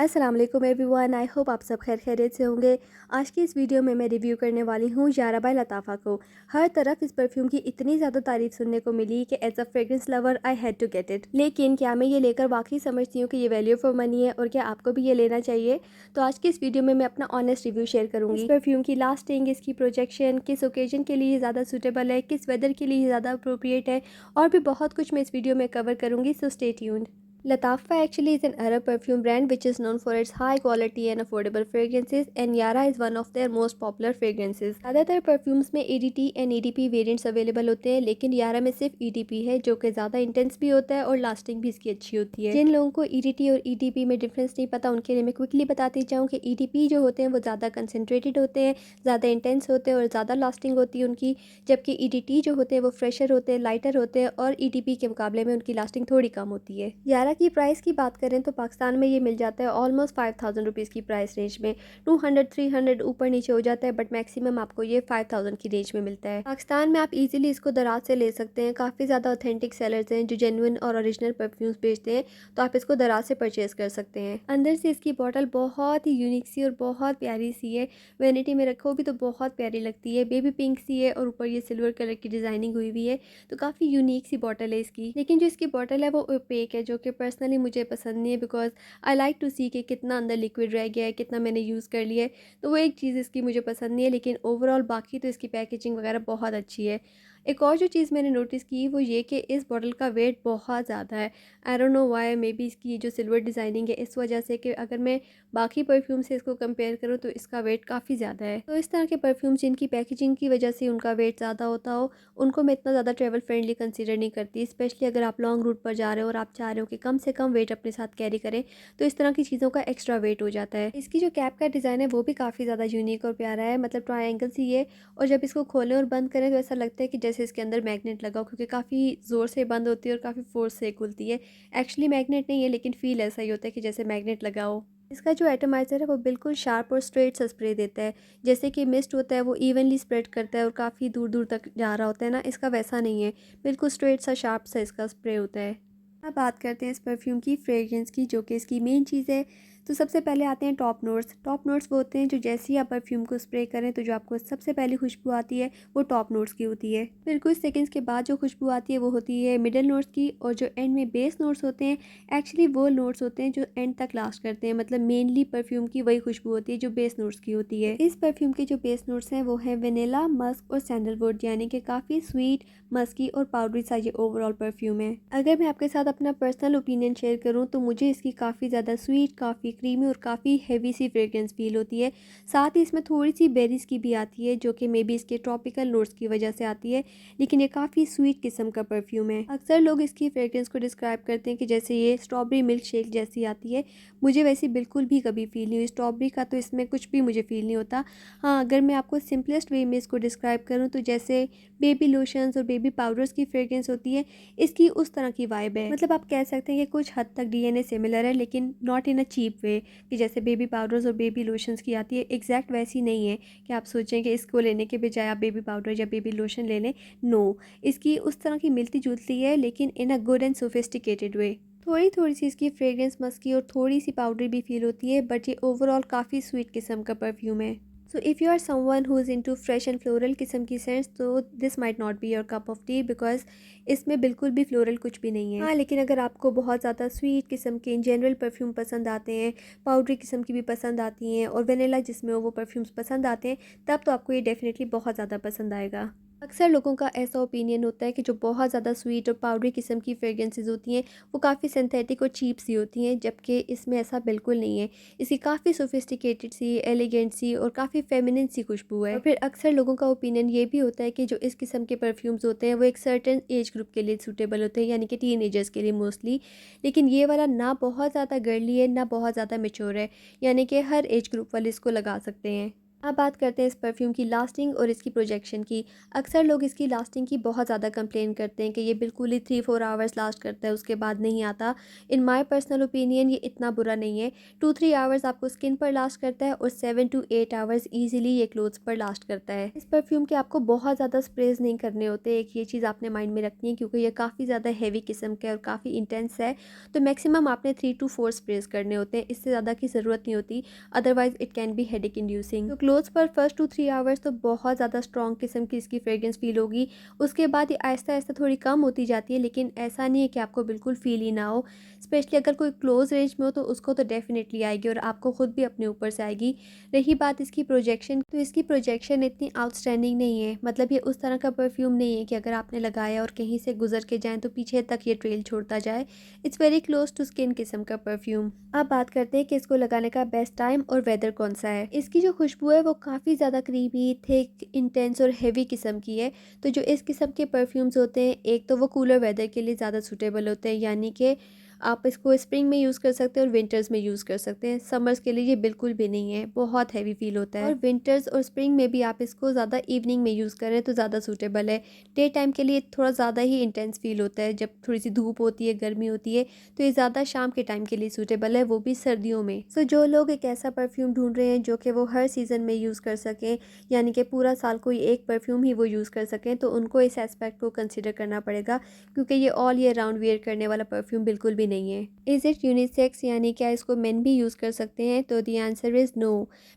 अस्सलाम वालेकुम everyone, I hope आप सब खैर खैरियत से होंगे। आज की इस वीडियो में मैं रिव्यू करने वाली हूँ यारा बाय लताफ़ा को। हर तरफ इस परफ्यूम की इतनी ज़्यादा तारीफ़ सुनने को मिली कि as a fragrance lover I had to get it. लेकिन क्या मैं ये लेकर वाकई समझती हूँ कि ये वैल्यू फॉर मनी है और क्या आपको भी ये लेना चाहिए? तो आज की इस वीडियो में मैं अपना ऑनेस्ट रिव्यू शेयर करूँगी। इस परफ्यूम की लास्टिंग, इसकी प्रोजेक्शन, किस ओकेजन के लिए ज़्यादा सूटेबल है, किस वेदर के लिए ज़्यादा अप्रोप्रिएट है, और भी बहुत कुछ मैं इस वीडियो में कवर करूँगी, so stay tuned. Latafa actually is an Arab perfume brand which is known for its high quality and affordable fragrances, and Yara is one of their most popular fragrances. ज़्यादातर perfumes में ADT and EDP variants available होते हैं, लेकिन यारा में सिर्फ EDP है जो कि ज़्यादा इंटेंस भी होता है और लास्टिंग भी इसकी अच्छी होती है। जिन लोगों को EDT और EDP में डिफरेंस नहीं पता उनके लिए मैं क्विकली बताती चाहूँ कि EDP जो होते हैं वो ज़्यादा कंसनट्रेटेड होते हैं, ज़्यादा इंटेंस होते हैं और ज़्यादा लास्टिंग होती है उनकी, जबकि EDT जो होते हैं वो फ्रेशर होते हैं, लाइटर होते हैं और EDP के मुकाबले में उनकी लास्टिंग थोड़ी कम होती है। यारा की प्राइस की बात करें तो पाकिस्तान में ये मिल जाता है ऑलमोस्ट 5000 रुपीज़ की प्राइस रेंज में। 200-300 ऊपर नीचे हो जाता है, बट मैक्सिमम आपको ये 5000 की रेंज में मिलता है। पाकिस्तान में आप इजीली इसको दराज से ले सकते हैं। काफ़ी ज़्यादा ऑथेंटिक सेलर्स हैं जो जेन्युइन और ओरिजिनल परफ्यूम्स बेचते हैं, तो आप इसको दराज से परचेज़ कर सकते हैं। अंदर से इसकी बॉटल बहुत ही यूनिक सी और बहुत प्यारी सी है। वैनिटी में रखो भी तो बहुत प्यारी लगती है। बेबी पिंक सी है और ऊपर ये सिल्वर कलर की डिज़ाइनिंग हुई हुई है, तो काफ़ी यूनिक सी बॉटल है इसकी। लेकिन जो इसकी बॉटल है वो ओपेक है, जो कि पर्सनली मुझे पसंद नहीं है, बिकॉज आई लाइक टू सी कि कितना अंदर लिक्विड रह गया है, कितना मैंने यूज़ कर लिया है, तो वो एक चीज़ इसकी मुझे पसंद नहीं है। लेकिन ओवरऑल बाकी तो इसकी पैकेजिंग वगैरह बहुत अच्छी है। एक और जो चीज़ मैंने नोटिस की वो ये कि इस बॉटल का वेट बहुत ज़्यादा है। I don't know why, may be इसकी जो सिल्वर डिज़ाइनिंग है इस वजह से, कि अगर मैं बाकी परफ्यूम से इसको कंपेयर करूँ तो इसका वेट काफ़ी ज़्यादा है। तो इस तरह के परफ्यूम जिनकी पैकेजिंग की वजह से उनका वेट ज़्यादा होता हो, उनको मैं इतना ज़्यादा ट्रैवल फ्रेंडली कंसीडर नहीं करती। स्पेशली अगर आप लॉन्ग रूट पर जा रहे हो और आप चाह रहे हो कि कम से कम वेट अपने साथ कैरी करें, तो इस तरह की चीज़ों का एक्स्ट्रा वेट हो जाता है। इसकी जो कैप का डिज़ाइन है वो भी काफ़ी ज़्यादा यूनिक और प्यारा है, मतलब ट्रायंगल सी है, और जब इसको खोलें और बंद करें तो ऐसा लगता है कि जैसे इसके अंदर मैग्नेट लगा हो, क्योंकि काफ़ी ज़ोर से बंद होती है और काफ़ी फोर्स से खुलती है। एक्चुअली मैग्नेट नहीं है, लेकिन फील ऐसा ही होता है कि जैसे मैग्नेट लगा हो। इसका जो एटमाइज़र है वो बिल्कुल शार्प और स्ट्रेट सा स्प्रे देता है। जैसे कि मिस्ट होता है वो इवनली स्प्रेड करता है और काफ़ी दूर दूर तक जा रहा होता है ना, इसका वैसा नहीं है। बिल्कुल स्ट्रेट सा शार्प सा इसका स्प्रे होता है। अब बात करते हैं इस परफ्यूम की फ्रेग्रेंस की, जो कि इसकी मेन चीज़ है। तो सबसे पहले आते हैं टॉप नोट्स। टॉप नोट्स वो होते हैं जो जैसे ही आप परफ्यूम को स्प्रे करें तो जो आपको सबसे पहली खुशबू आती है वो टॉप नोट्स की होती है। फिर कुछ सेकंड्स के बाद जो खुशबू आती है वो होती है मिडल नोट्स की, और जो एंड में बेस नोट्स होते हैं एक्चुअली वो नोट्स होते हैं जो एंड तक लास्ट करते हैं। मतलब मेनली परफ्यूम की वही खुशबू होती है जो बेस नोट्स की होती है। इस परफ्यूम के जो बेस नोट्स हैं वो है वेनिला, मस्क और सैंडलवुड, यानी कि काफ़ी स्वीट, मस्की और पाउडरी सा ये ओवरऑल परफ्यूम है। अगर मैं आपके साथ अपना पर्सनल ओपिनियन शेयर करूं तो मुझे इसकी काफ़ी ज़्यादा स्वीट, काफ़ी क्रीमी और काफ़ी हैवी सी फ्रेग्रेंस फील होती है। साथ ही इसमें थोड़ी सी बेरीज़ की भी आती है, जो कि मे बी इसके ट्रॉपिकल नोट्स की वजह से आती है, लेकिन ये काफ़ी स्वीट किस्म का परफ्यूम है। अक्सर लोग इसकी फ्रेग्रेंस को डिस्क्राइब करते हैं कि जैसे ये स्ट्रॉबेरी मिल्क शेक जैसी आती है। मुझे वैसी बिल्कुल भी कभी फील नहीं हुई। स्ट्रॉबेरी का तो इसमें कुछ भी मुझे फील नहीं होता। हाँ, अगर मैं आपको सिंपलेस्ट वे में इसको डिस्क्राइब करूँ तो जैसे बेबी लोशंस और बेबी पाउडर्स की फ्रेग्रेंस होती है, इसकी उस तरह की वाइब है। मतलब आप कह सकते हैं कि कुछ हद तक डीएनए सिमिलर है, लेकिन नॉट इन अ चीप वे, कि जैसे बेबी पाउडर्स और बेबी लोशंस की आती है एग्जैक्ट वैसी नहीं है कि आप सोचें कि इसको लेने के बजाय आप बेबी पाउडर या बेबी लोशन ले लें। नो, इसकी उस तरह की मिलती जुलती है, लेकिन इन अ गुड एंड सोफिस्टिकेटेड वे। थोड़ी थोड़ी सी इसकी फ्रेग्रेंस मस्की और थोड़ी सी पाउडर भी फील होती है, बट ये ओवरऑल काफ़ी स्वीट किस्म का परफ्यूम है। So if you are someone who is into fresh and floral किस्म की सेंट्स, तो this might not be your cup of tea, because इसमें बिल्कुल भी फ्लोरल कुछ भी नहीं है। हाँ, लेकिन अगर आपको बहुत ज़्यादा स्वीट किस्म के इन जनरल परफ्यूम पसंद आते हैं, पाउडरी किस्म की भी पसंद आती हैं और वेनिला जिसमें वो परफ्यूम्स पसंद आते हैं, तब तो आपको ये डेफिनेटली बहुत ज़्यादा पसंद आएगा। अक्सर लोगों का ऐसा ओपिनियन होता है कि जो बहुत ज़्यादा स्वीट और पाउडरी किस्म की फ्रेग्रेंसेस होती हैं वो काफ़ी सिंथेटिक और चीप सी होती हैं, जबकि इसमें ऐसा बिल्कुल नहीं है। इसकी काफ़ी सोफिस्टिकेटेड सी, एलिगेंट सी और काफ़ी फेमिनिन सी खुशबू है। और फिर अक्सर लोगों का ओपिनियन ये भी होता है कि जो इस किस्म के परफ्यूम्स होते हैं वो एक सर्टेन एज ग्रुप के लिए सूटेबल होते हैं, यानी कि टीनेजर्स के लिए मोस्टली। लेकिन ये वाला ना बहुत ज़्यादा गर्ली है ना बहुत ज़्यादा मेच्योर है, यानी कि हर एज ग्रुप वाले इसको लगा सकते हैं। अब बात करते हैं इस परफ्यूम की लास्टिंग और इसकी प्रोजेक्शन की। अक्सर लोग इसकी लास्टिंग की बहुत ज़्यादा कंप्लेन करते हैं कि ये बिल्कुल ही 3-4 आवर्स लास्ट करता है, उसके बाद नहीं आता। इन माय पर्सनल ओपिनियन ये इतना बुरा नहीं है। 2-3 आवर्स आपको स्किन पर लास्ट करता है और 7 टू 8 आवर्स ईजिली ये क्लोथ्स पर लास्ट करता है। इस परफ्यूम के आपको बहुत ज़्यादा स्प्रेज नहीं करने होते, एक ये चीज़ आपने माइंड में रखनी है, क्योंकि ये काफ़ी ज़्यादा हैवी किस्म का है और काफ़ी इंटेंस है। तो मैक्सिमम आपने 3 टू 4 स्प्रेज करने होते हैं, इससे ज़्यादा की ज़रूरत नहीं होती, otherwise it can be headache inducing. तो क्लोथ्स पर फर्स्ट 2-3 आवर्स तो बहुत ज़्यादा स्ट्रॉन्ग किस्म की इसकी फ्रेग्रेंस फील होगी। उसके बाद ये आहिस्ता आहिस्ता थोड़ी कम होती जाती है, लेकिन ऐसा नहीं है कि आपको बिल्कुल फील ही ना हो। स्पेशली अगर कोई क्लोज रेंज में हो तो उसको तो डेफिनेटली आएगी और आपको खुद भी अपने ऊपर से आएगी। रही बात इसकी प्रोजेक्शन, तो इसकी प्रोजेक्शन इतनी आउटस्टैंडिंग नहीं है। मतलब ये उस तरह का परफ्यूम नहीं है कि अगर आपने लगाया और कहीं से गुजर के जाएँ तो पीछे तक ये ट्रेल छोड़ता जाए। It's very close to skin किस्म का परफ्यूम। अब बात करते हैं कि इसको लगाने का बेस्ट टाइम और वेदर कौन सा है। इसकी जो खुशबू है वो काफ़ी ज़्यादा क्रीमी, थिक, इंटेंस और हेवी किस्म की है। तो जो इस किस्म के परफ्यूम्स होते हैं, एक तो वो कूलर वेदर के लिए ज़्यादा सूटेबल होते हैं, यानी कि आप इसको स्प्रिंग में यूज़ कर सकते हैं और विंटर्स में यूज़ कर सकते हैं। समर्स के लिए ये बिल्कुल भी नहीं है, बहुत हैवी फील होता है। और विंटर्स और स्प्रिंग में भी आप इसको ज़्यादा इवनिंग में यूज़ करें तो ज़्यादा सूटेबल है। डे टाइम के लिए थोड़ा ज़्यादा ही इंटेंस फील होता है, जब थोड़ी सी धूप होती है, गर्मी होती है, तो ये ज़्यादा शाम के टाइम के लिए सूटेबल है, वो भी सर्दियों में। सो जो लोग एक ऐसा परफ्यूम ढूंढ रहे हैं जो कि वो हर सीज़न में यूज़ कर सकें, यानी कि पूरा साल कोई एक परफ्यूम ही वो यूज़ कर सकें, तो उनको इस एस्पेक्ट को कंसिडर करना पड़ेगा, क्योंकि ये ऑल ईयर राउंड वेयर करने वाला परफ्यूम बिल्कुल भी नहीं है। इज़ इट यूनिसेक्स, यानी क्या इसको मेन भी यूज़ कर सकते हैं? तो the answer is no,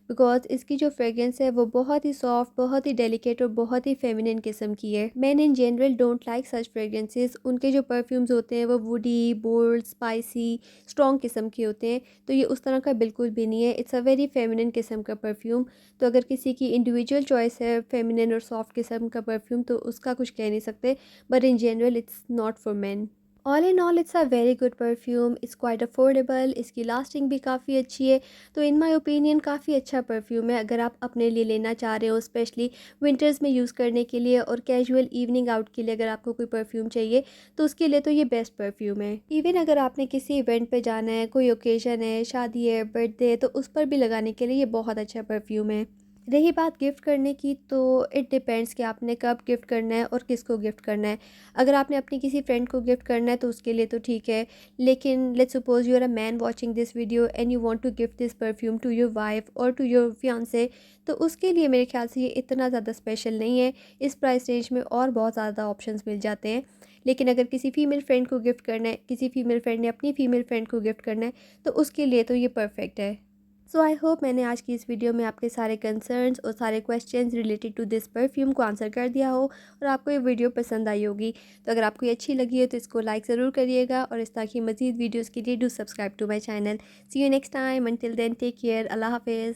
because इसकी जो फ्रेग्रेंस है वो बहुत ही सॉफ्ट, बहुत ही डेलिकेट और बहुत ही फेमिनिन किस्म की है। Man in general don't like such fragrances. उनके जो परफ्यूम्स होते हैं वो वुडी, बोल्ड, स्पाइसी, स्ट्रॉन्ग किस्म के होते हैं, तो ये उस तरह का बिल्कुल भी नहीं है। इट्स अ वेरी फेमिनिन किस्म का परफ्यूम। तो अगर किसी की इंडिविजुअल चॉइस है फेमिनिन और सॉफ्ट किस्म का परफ्यूम, तो उसका कुछ कह नहीं सकते, but in general it's not for man. All in all it's a very good perfume, it's quite affordable, इसकी लास्टिंग भी काफ़ी अच्छी है। तो इन माय ओपिनियन काफ़ी अच्छा परफ्यूम है अगर आप अपने लिए लेना चाह रहे हो, स्पेशली विंटर्स में यूज़ करने के लिए और कैजुअल इवनिंग आउट के लिए अगर आपको कोई परफ्यूम चाहिए तो उसके लिए तो ये बेस्ट परफ्यूम है। इवन अगर आपने किसी इवेंट पे जाना है, कोई ओकेजन है, शादी है, बर्थडे है, तो उस पर भी लगाने के लिए ये बहुत अच्छा परफ्यूम है। रही बात गिफ्ट करने की, तो इट डिपेंड्स कि आपने कब गिफ्ट करना है और किसको गिफ्ट करना है। अगर आपने अपनी किसी फ्रेंड को गिफ्ट करना है तो उसके लिए तो ठीक है, लेकिन let's suppose you are a man watching this video and you want to gift this perfume to your wife और टू योर फियांसे, तो उसके लिए मेरे ख्याल से ये इतना ज़्यादा स्पेशल नहीं है। इस प्राइस रेंज में और बहुत ज़्यादा ऑप्शंस मिल जाते हैं। लेकिन अगर किसी फीमेल फ्रेंड को गिफ्ट करना है, किसी फीमेल फ्रेंड ने अपनी फीमेल फ्रेंड को गिफ्ट करना है, तो उसके लिए तो ये परफेक्ट है। सो आई होप मैंने आज की इस वीडियो में आपके सारे कंसर्न्स और सारे questions related to this perfume को आंसर कर दिया हो और आपको ये वीडियो पसंद आई होगी। तो अगर आपको ये अच्छी लगी हो तो इसको लाइक ज़रूर करिएगा और इस तरह की मज़ीद वीडियोज़ के लिए do subscribe to my channel. See you next time, until then take care, अल्लाह हाफिज़।